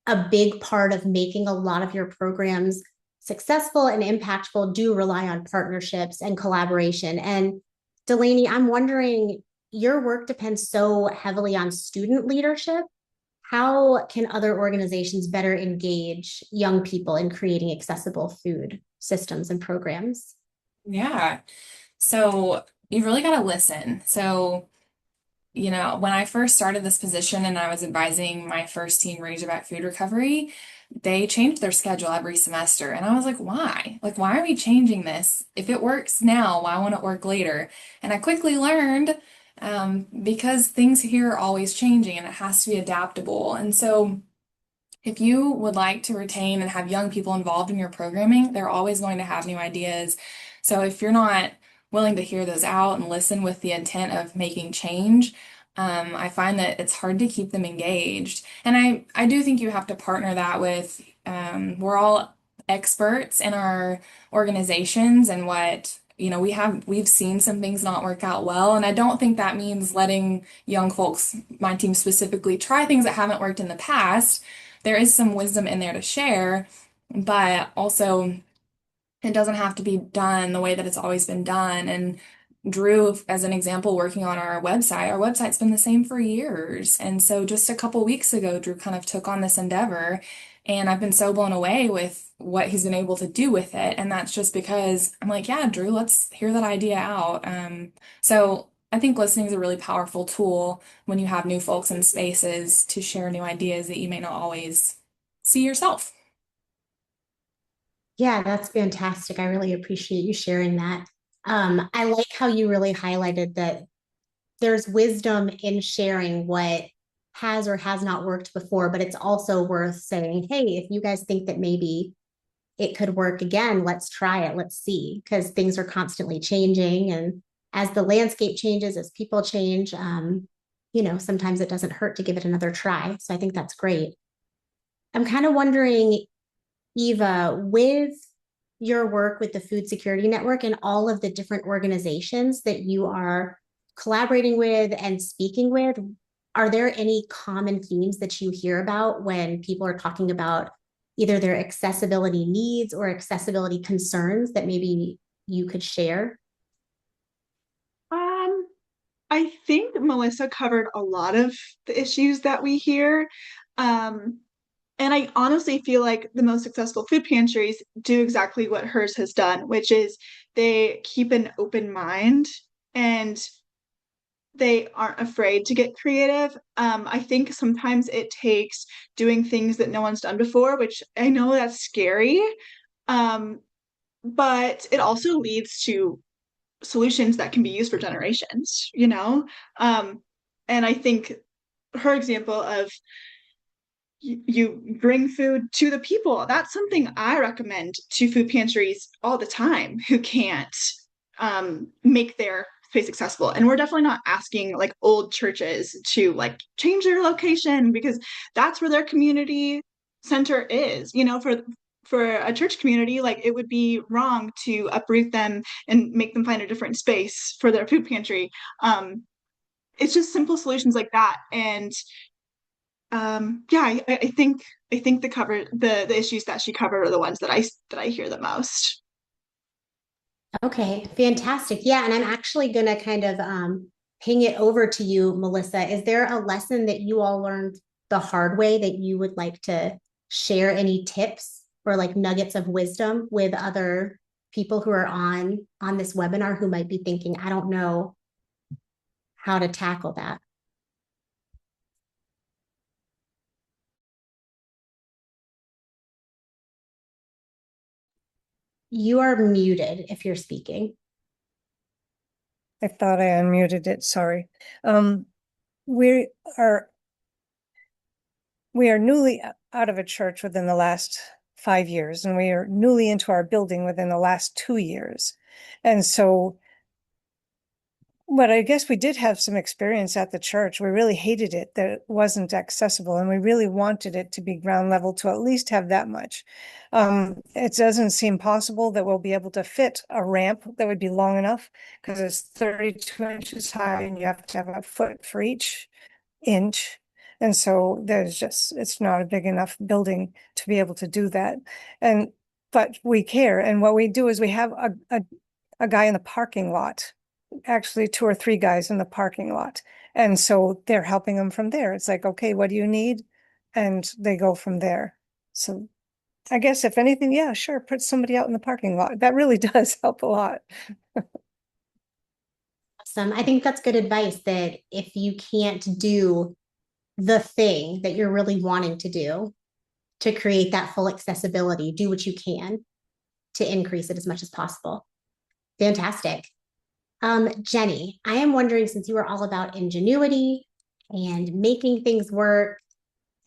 a big part of making a lot of your programs successful and impactful do rely on partnerships and collaboration. And Delaney, I'm wondering, your work depends so heavily on student leadership. How can other organizations better engage young people in creating accessible food systems and programs? Yeah. So you've really got to listen. So, when I first started this position and I was advising my first team Razorback Food Recovery, they changed their schedule every semester. And I was like, why? Like, why are we changing this? If it works now, why won't it work later? And I quickly learned because things here are always changing and it has to be adaptable. And so if you would like to retain and have young people involved in your programming, they're always going to have new ideas. So if you're not willing to hear those out and listen with the intent of making change, I find that it's hard to keep them engaged. And I do think you have to partner that with, we're all experts in our organizations and what, we've seen some things not work out well. And I don't think that means letting young folks, my team specifically, try things that haven't worked in the past. There is some wisdom in there to share, but also it doesn't have to be done the way that it's always been done. And Drew, as an example, working on our website's been the same for years. And so just a couple weeks ago, Drew kind of took on this endeavor, and I've been so blown away with what he's been able to do with it. And that's just because I'm like, yeah, Drew, let's hear that idea out. So I think listening is a really powerful tool when you have new folks in spaces to share new ideas that you may not always see yourself. Yeah, that's fantastic. I really appreciate you sharing that. I like how you really highlighted that there's wisdom in sharing what has or has not worked before, but it's also worth saying, hey, if you guys think that maybe it could work again, let's try it, let's see, because things are constantly changing. And as the landscape changes, as people change, sometimes it doesn't hurt to give it another try. So I think that's great. I'm kind of wondering, Eva, with your work with the Food Security Network and all of the different organizations that you are collaborating with and speaking with, are there any common themes that you hear about when people are talking about either their accessibility needs or accessibility concerns that maybe you could share? I think Melissa covered a lot of the issues that we hear. And I honestly feel like the most successful food pantries do exactly what hers has done, which is they keep an open mind and they aren't afraid to get creative. I think sometimes it takes doing things that no one's done before, which I know that's scary. Um, but it also leads to solutions that can be used for generations. And I think her example of you bring food to the people, that's something I recommend to food pantries all the time who can't make their space accessible. And we're definitely not asking like old churches to like change their location, because that's where their community center is. For a church community, like it would be wrong to uproot them and make them find a different space for their food pantry. It's just simple solutions like that. And yeah, I think the issues that she covered are the ones that I hear the most. Okay, fantastic. Yeah, and I'm actually going to kind of ping it over to you, Melissa. Is there a lesson that you all learned the hard way that you would like to share? Any tips or like nuggets of wisdom with other people who are on this webinar who might be thinking, I don't know how to tackle that? You are muted if you're speaking. I thought I unmuted it, sorry. We are newly out of a church within the last 5 years, and we are newly into our building within the last 2 years. And so But I guess we did have some experience at the church. We really hated it that it wasn't accessible, and we really wanted it to be ground level to at least have that much. It doesn't seem possible that we'll be able to fit a ramp that would be long enough because it's 32 inches high and you have to have a foot for each inch. And so it's not a big enough building to be able to do that. But we care. And what we do is we have a guy in the parking lot, actually 2 or 3 guys in the parking lot. And so they're helping them from there. It's like, okay, what do you need? And they go from there. So I guess if anything, yeah, sure, put somebody out in the parking lot. That really does help a lot. Awesome. I think that's good advice, that if you can't do the thing that you're really wanting to do to create that full accessibility, do what you can to increase it as much as possible. Fantastic. Jenny, I am wondering, since you are all about ingenuity and making things work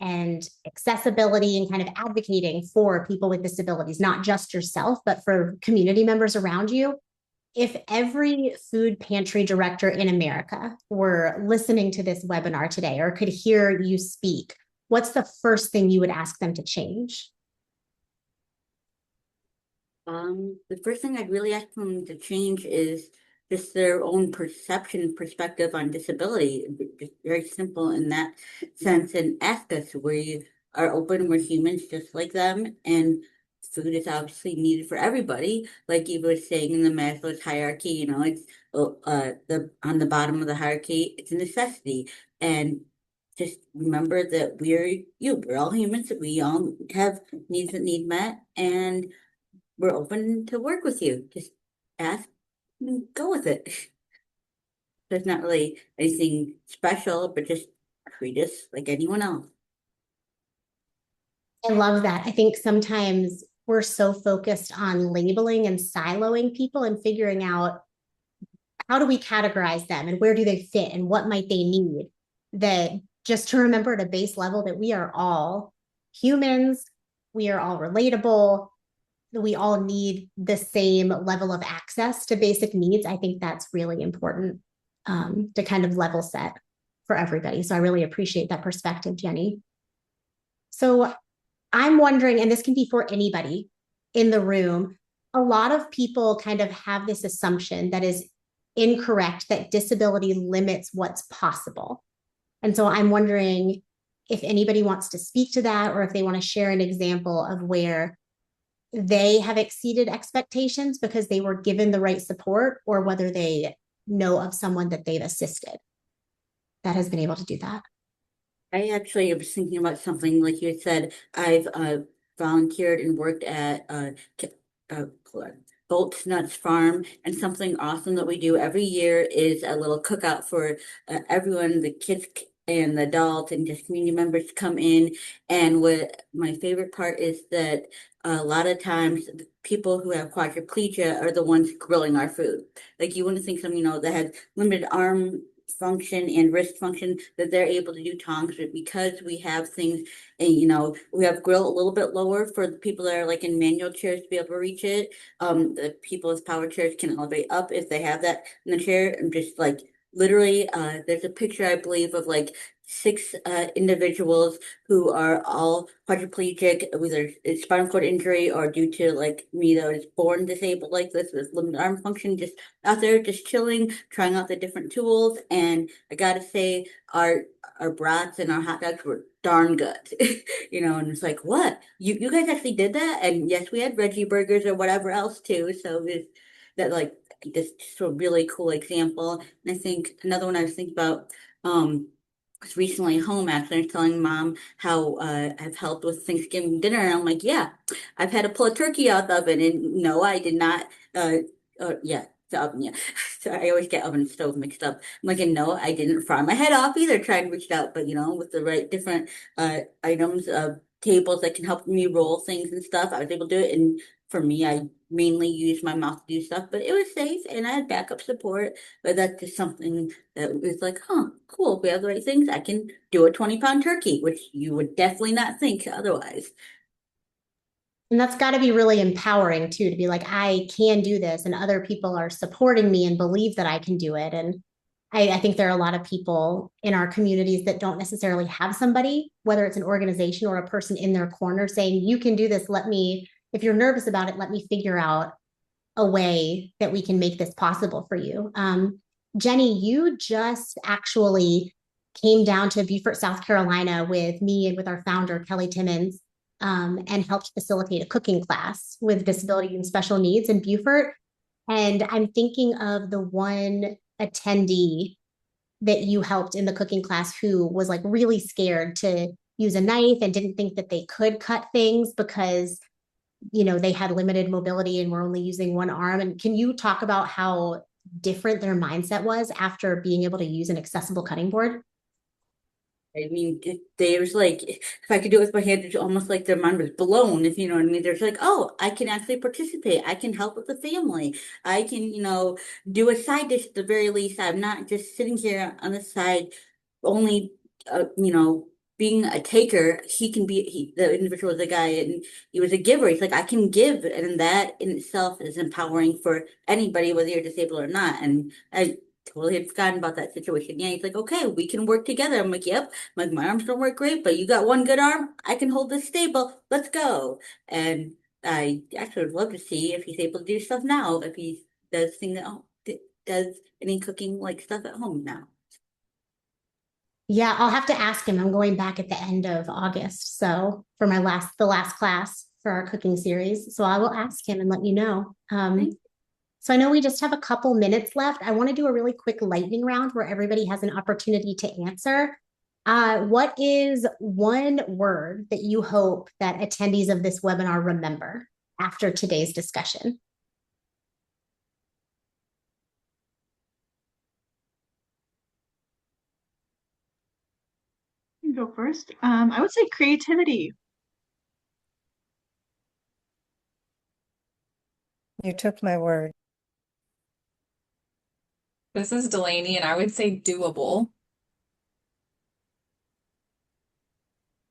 and accessibility and kind of advocating for people with disabilities, not just yourself, but for community members around you, if every food pantry director in America were listening to this webinar today or could hear you speak, what's the first thing you would ask them to change? The first thing I'd really ask them to change is just their own perspective on disability. Just very simple in that sense, and ask us. We are open, we're humans just like them, and food is obviously needed for everybody. Like you were saying in the Maslow's hierarchy, it's the on the bottom of the hierarchy, it's a necessity. And just remember that we're all humans, we all have needs that need met, and we're open to work with you. Just ask and go with it. There's not really anything special, but just treat us like anyone else. I love that. I think sometimes we're so focused on labeling and siloing people and figuring out how do we categorize them and where do they fit and what might they need, that just to remember at a base level that we are all humans, we are all relatable, we all need the same level of access to basic needs. I think that's really important to kind of level set for everybody. So I really appreciate that perspective, Jenny. So I'm wondering, and this can be for anybody in the room, a lot of people kind of have this assumption that is incorrect, that disability limits what's possible. And so I'm wondering if anybody wants to speak to that, or if they want to share an example of where they have exceeded expectations because they were given the right support, or whether they know of someone that they've assisted that has been able to do that. I actually was thinking about something like you had said. I've volunteered and worked at hold on, Bolt's Nuts Farm, and something awesome that we do every year is a little cookout for everyone, the kids and the adults and just community members to come in. And what my favorite part is that a lot of times the people who have quadriplegia are the ones grilling our food. Like you wouldn't think someone, that has limited arm function and wrist function that they're able to do tongs, but because we have things and we have grill a little bit lower for the people that are like in manual chairs to be able to reach it. The people with power chairs can elevate up if they have that in the chair, and just like literally there's a picture I believe of like 6 individuals who are all quadriplegic, whether it's spinal cord injury or due to like me that was born disabled like this with limited arm function, just out there just chilling, trying out the different tools. And I gotta say, our brats and our hot dogs were darn good. And it's like, what? You guys actually did that? And yes, we had veggie burgers or whatever else too. So it's that like just a really cool example. And I think another one I was thinking about, was recently home actually. I was telling mom how I've helped with Thanksgiving dinner, and I'm like, yeah, I've had to pull a turkey out the oven, and no, I did not. Yeah, the oven, yeah. So I always get oven and stove mixed up. I'm like, and no, I didn't fry my head off either. Trying to reach it out, but with the right different items, tables that can help me roll things and stuff, I was able to do it. And for me, I mainly use my mouth to do stuff, but it was safe and I had backup support. But that's just something that was like, huh, cool. If we have the right things, I can do a 20-pound turkey, which you would definitely not think otherwise. And that's got to be really empowering too, to be like, I can do this, and other people are supporting me and believe that I can do it. And I think there are a lot of people in our communities that don't necessarily have somebody, whether it's an organization or a person in their corner saying, you can do this. If you're nervous about it, let me figure out a way that we can make this possible for you. Jenny, you just actually came down to Beaufort, South Carolina with me and with our founder, Kelly Timmons, and helped facilitate a cooking class with disability and special needs in Beaufort. And I'm thinking of the one attendee that you helped in the cooking class who was like really scared to use a knife and didn't think that they could cut things because they had limited mobility and were only using one arm. And can you talk about how different their mindset was after being able to use an accessible cutting board? I mean, there's like, if I could do it with my hand, it's almost like their mind was blown, if you know what I mean. There's like, oh, I can actually participate. I can help with the family. I can, do a side dish at the very least. I'm not just sitting here on the side, only, being a taker. The individual was a guy and he was a giver. He's like, I can give. And that in itself is empowering for anybody, whether you're disabled or not. And I totally had forgotten about that situation. Yeah, he's like, okay, we can work together. I'm like, yep. Like my arms don't work great, but you got one good arm. I can hold this stable. Let's go. And I actually would love to see if he's able to do stuff now. If he does things at home, does any cooking like stuff at home now. Yeah, I'll have to ask him. I'm going back at the end of August. So for the last class for our cooking series. So I will ask him and let you know. So I know we just have a couple minutes left. I want to do a really quick lightning round where everybody has an opportunity to answer. What is one word that you hope that attendees of this webinar remember after today's discussion? You go first. I would say creativity. You took my word. This is Delaney, and I would say doable.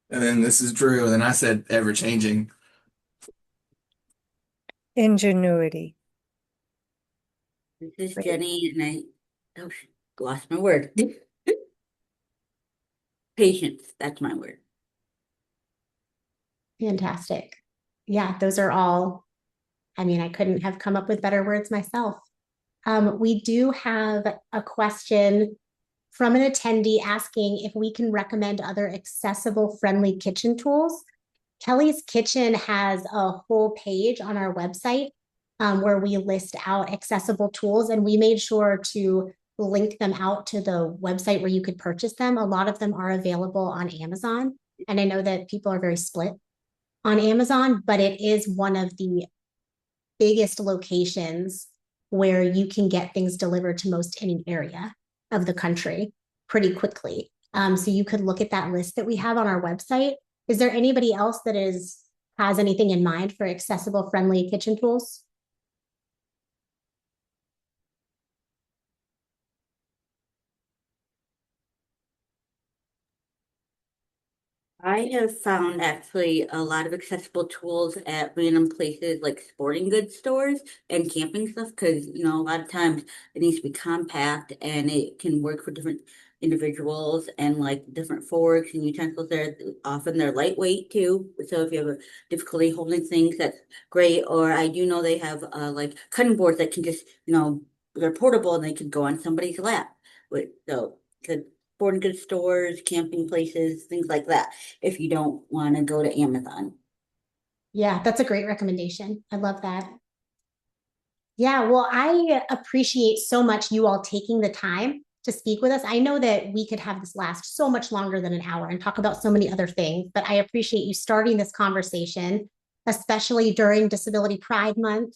And then this is Drew, and then I said ever changing. Ingenuity. This is Jenny, and lost my word. Patience, that's my word. Fantastic. Yeah, those are all, I couldn't have come up with better words myself. We do have a question from an attendee asking if we can recommend other accessible, friendly kitchen tools. Kelly's Kitchen has a whole page on our website where we list out accessible tools, and we made sure to link them out to the website where you could purchase them. A lot of them are available on Amazon, and I know that people are very split on Amazon, but it is one of the biggest locations where you can get things delivered to most any area of the country pretty quickly. So you could look at that list that we have on our website. Is there anybody else that has anything in mind for accessible, friendly kitchen tools? I have found actually a lot of accessible tools at random places like sporting goods stores and camping stuff because, a lot of times it needs to be compact and it can work for different individuals and like different forks and utensils. Often they're lightweight too. So if you have a difficulty holding things, that's great. Or I do know they have like cutting boards that can just, they're portable and they could go on somebody's lap. So sporting goods stores, camping places, things like that, if you don't want to go to Amazon. Yeah, that's a great recommendation. I love that. Yeah, well, I appreciate so much you all taking the time to speak with us. I know that we could have this last so much longer than an hour and talk about so many other things, but I appreciate you starting this conversation, especially during Disability Pride Month,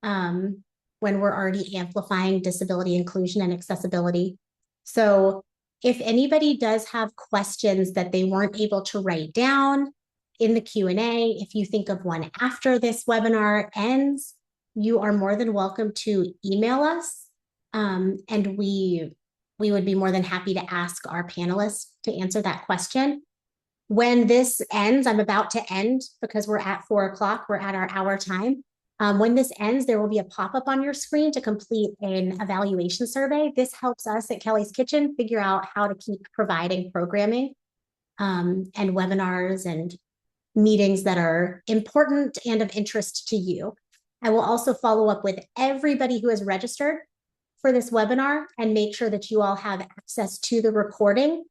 when we're already amplifying disability inclusion and accessibility. So if anybody does have questions that they weren't able to write down in the Q&A, if you think of one after this webinar ends, you are more than welcome to email us, and we would be more than happy to ask our panelists to answer that question. When this ends, I'm about to end because we're at 4 o'clock, we're at our hour time. When this ends, there will be a pop-up on your screen to complete an evaluation survey. This helps us at Kelly's Kitchen figure out how to keep providing programming and webinars and meetings that are important and of interest to you. I will also follow up with everybody who has registered for this webinar and make sure that you all have access to the recording.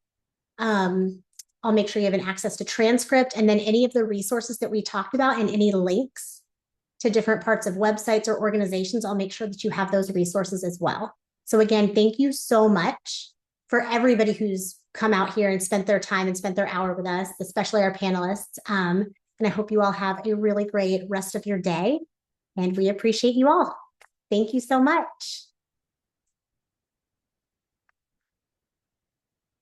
I'll make sure you have an access to transcript and then any of the resources that we talked about and any links to different parts of websites or organizations. I'll make sure that you have those resources as well. So again, thank you so much for everybody who's come out here and spent their time and spent their hour with us, especially our panelists. And I hope you all have a really great rest of your day. And we appreciate you all. Thank you so much.